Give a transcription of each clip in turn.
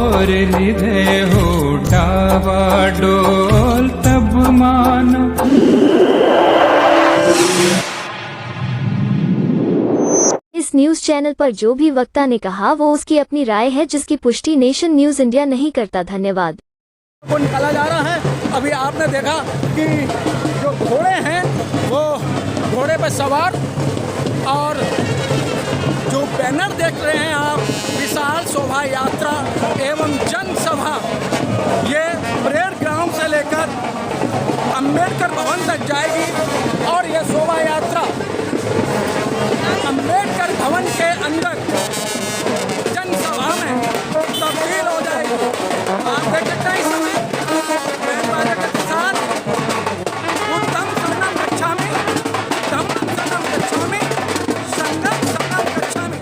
और हृदय हो डावाडोल तब मानो। इस न्यूज चैनल पर जो भी वक्ता ने कहा वो उसकी अपनी राय है, जिसकी पुष्टि नेशन न्यूज इंडिया नहीं करता। धन्यवाद। वो निकाला जा रहा है। अभी आपने देखा कि जो घोड़े हैं वो घोड़े पर सवार, और जो बैनर देख रहे हैं आप, विशाल शोभा यात्रा एवं जनसभा, ये परेड ग्राउंड से लेकर अंबेडकर भवन तक जाएगी। और ये शोभा यात्रा अंबेडकर भवन के अंदर जनसभा में तब्दील हो जाएगी। आप देख सकते हैं इस समय बैंड बाजा के साथ उत्तम शरणम गच्छामि, धम्मं शरणम गच्छामि, संघं शरणम गच्छामि।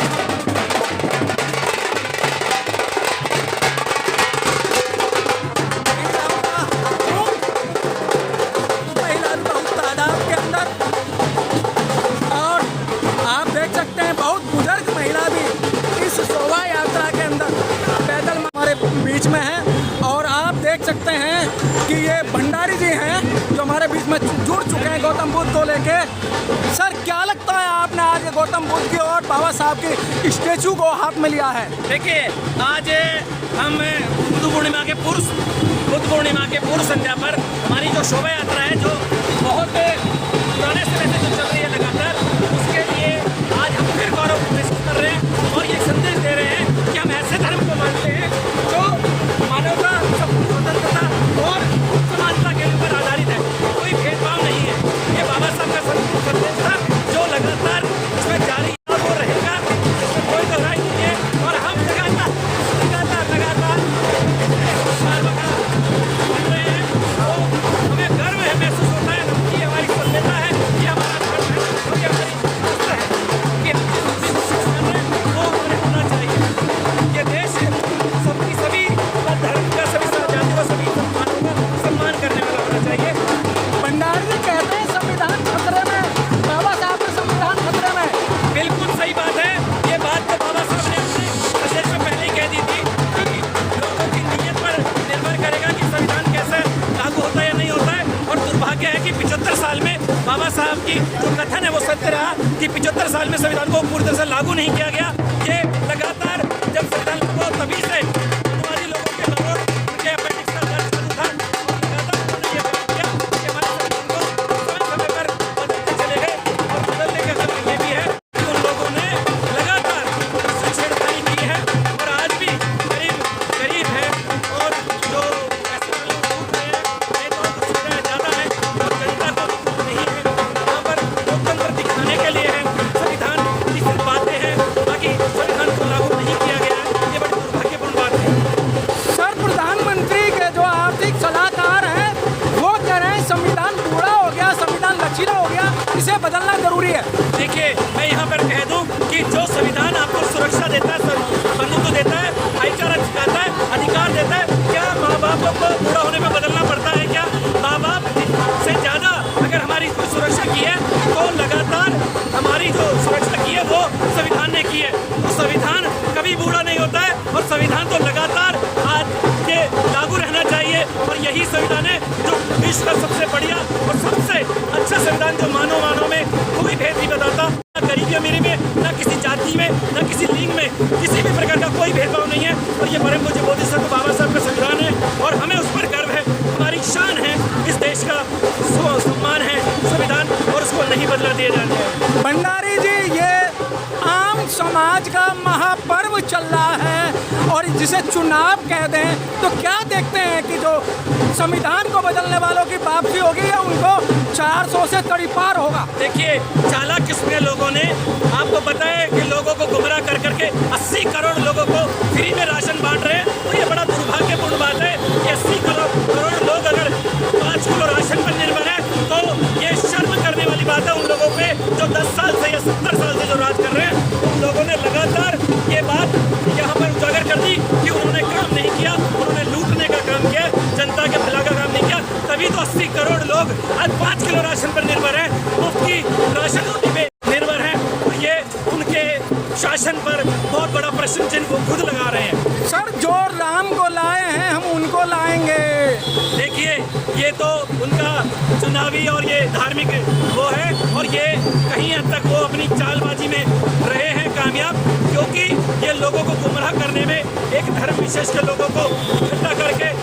महिला बहुत तादाद के अंदर, और आप देख सकते हैं बहुत बुजुर्ग महिला भी इस शोभा यात्रा के अंदर पैदल हमारे बीच में है। और आप देख सकते हैं कि ये भंडारी जी हैं जो हमारे बीच में जुड़ चुके हैं गौतम बुद्ध को लेके। सर, क्या लगता है आपने आज गौतम बुद्ध की और बाबा साहब की स्टेचू को हाथ में लिया है? देखिए, आज हम बुद्ध पूर्णिमा के पूर्व संध्या पर हमारी जो शोभा यात्रा है, जो बहुत पुराने समय से जो चल रही है लगातार, उसके लिए आज हम फिर गौरव महसूस कर रहे हैं और ये संदेश दे रहे हैं कि हम ऐसे धर्म को मानते हैं जो मानवता, स्वतंत्रता और समानता के ऊपर आधारित है। कोई भेदभाव नहीं है। ये बाबा साहब का संदेश था जो लगातार इसमें जारी वो रहेगा, इसमें कोई दोहराई नहीं है। और हम लगातार बन रहे हैं, तो हमें गर्व है, महसूस होता है कि हमारी सभ्यता है, ये हमारा धर्म है और ये हमारी संस्कृति है कि वो हमें होना चाहिए। ये देश सभी धर्म का, सभी जाति का, सभी सम्मान करने वाला होना चाहिए। भंडारी जी कहते हैं संविधान खतरे में, बाबा साहब का संविधान खतरे में। बिल्कुल सही बात है। ये बात तो बाबा साहब ने अपने संदेश में पहले ही कह दी थी कि लोगों की नीयत पर निर्भर करेगा कि संविधान कैसे लागू होता है या नहीं होता है। और दुर्भाग्य है कि 75 साल में बाबा साहब की जो कथन है वो सत्य रहा कि 75 साल में संविधान को पूरी तरह से लागू नहीं किया गया। ये लगातार जब संविधान को तभी से हिंदुवादी लोगों के बारे उनके अपेंडिक्स का दर्ज चालू था, लगातार उन्होंने ये बात किया कि हमारे संविधान को समय समय पर बदलते चले गए। और बदलने का कारण ये भी है कि उन लोगों ने लगातार इससे छेड़खानी की है। और आज भी गरीब है और जो पैसे वाले लोग हैं, ये तो सुविधाएं ज़्यादा है और जनता को नहीं है। यहाँ पर लोकतंत्र दिखाने के लिए है, संविधान की सिर्फ बातें हैं, बाकी संविधान को लागू नहीं किया गया है। ये बड़ी दुर्भाग्यपूर्ण बात है। सर, प्रधानमंत्री के जो आर्थिक सलाहकार हैं वो कह रहे हैं संविधान बूढ़ा हो गया, संविधान लचीला हो गया, इसे बदलना जरूरी है। देखिए, मैं यहाँ पर कह दूं कि जो संविधान आपको सुरक्षा देता है, बंधुत्व देता है, भाईचारा सिखाता है, अधिकार देता है, क्या माँ बाप को बूढ़ा होने में बदलना पड़ता है? क्या माँ बाप से ज़्यादा अगर हमारी कोई सुरक्षा की है तो लगातार हमारी जो सुरक्षा की है वो संविधान ने की है। तो संविधान कभी बूढ़ा नहीं होता है और संविधान तो लगातार आज के लागू रहना चाहिए। और यही संविधान है जो विश्व का सबसे बढ़िया और सबसे अच्छा संविधान, जो मानव में कोई भेद नहीं बताता, ना गरीबी अमीरी में, ना किसी जाति में, ना किसी लिंग में, किसी भी प्रकार का कोई भेदभाव नहीं है। और ये परम पूज्य बोधिसत्व बाबा साहब का संविधान है और हमें उस पर गर्व है, हमारी शान है, इस देश का सम्मान है संविधान, और उसको नहीं बदला दिया जाता है। भंडारी जी, ये आम समाज का महापर्व चल रहा है और जिसे चुनाव कह दें, तो क्या देखते हैं कि जो संविधान को बदलने वालों की वापसी होगी या उनको 400 से कड़ी पार होगा? देखिए, चालाक किस्म लोगों ने आपको पता है कि लोगों को गुमराह कर करके 80 करोड़ लोगों को फ्री में राशन बांट रहे हैं। तो ये बड़ा दुर्भाग्यपूर्ण बात है कि 80 करोड़ लोग अगर 5 किलो राशन पर निर्भर है तो ये शर्म करने वाली बात है उन लोगों पे जो 10 साल से या 70 साल से जो राज कर रहे हैं। उन लोगों ने लगातार ये बात यहाँ पर उजागर कर दी कि उन्होंने काम नहीं किया, उन्होंने लूटने का काम किया, जनता के भला का काम नहीं किया। तभी तो 80 करोड़ लोग आज 5 किलो राशन पर निर्भर है, मुफ्त की राशन रोटी पे निर्भर है। ये उनके शासन पर बहुत बड़ा प्रश्न चिन्ह वो खुद लगा रहे हैं। ये तो उनका चुनावी और ये धार्मिक वो है, और ये कहीं हद तक वो अपनी चालबाजी में रहे हैं कामयाब, क्योंकि ये लोगों को गुमराह करने में, एक धर्म विशेष के लोगों को इकट्ठा करके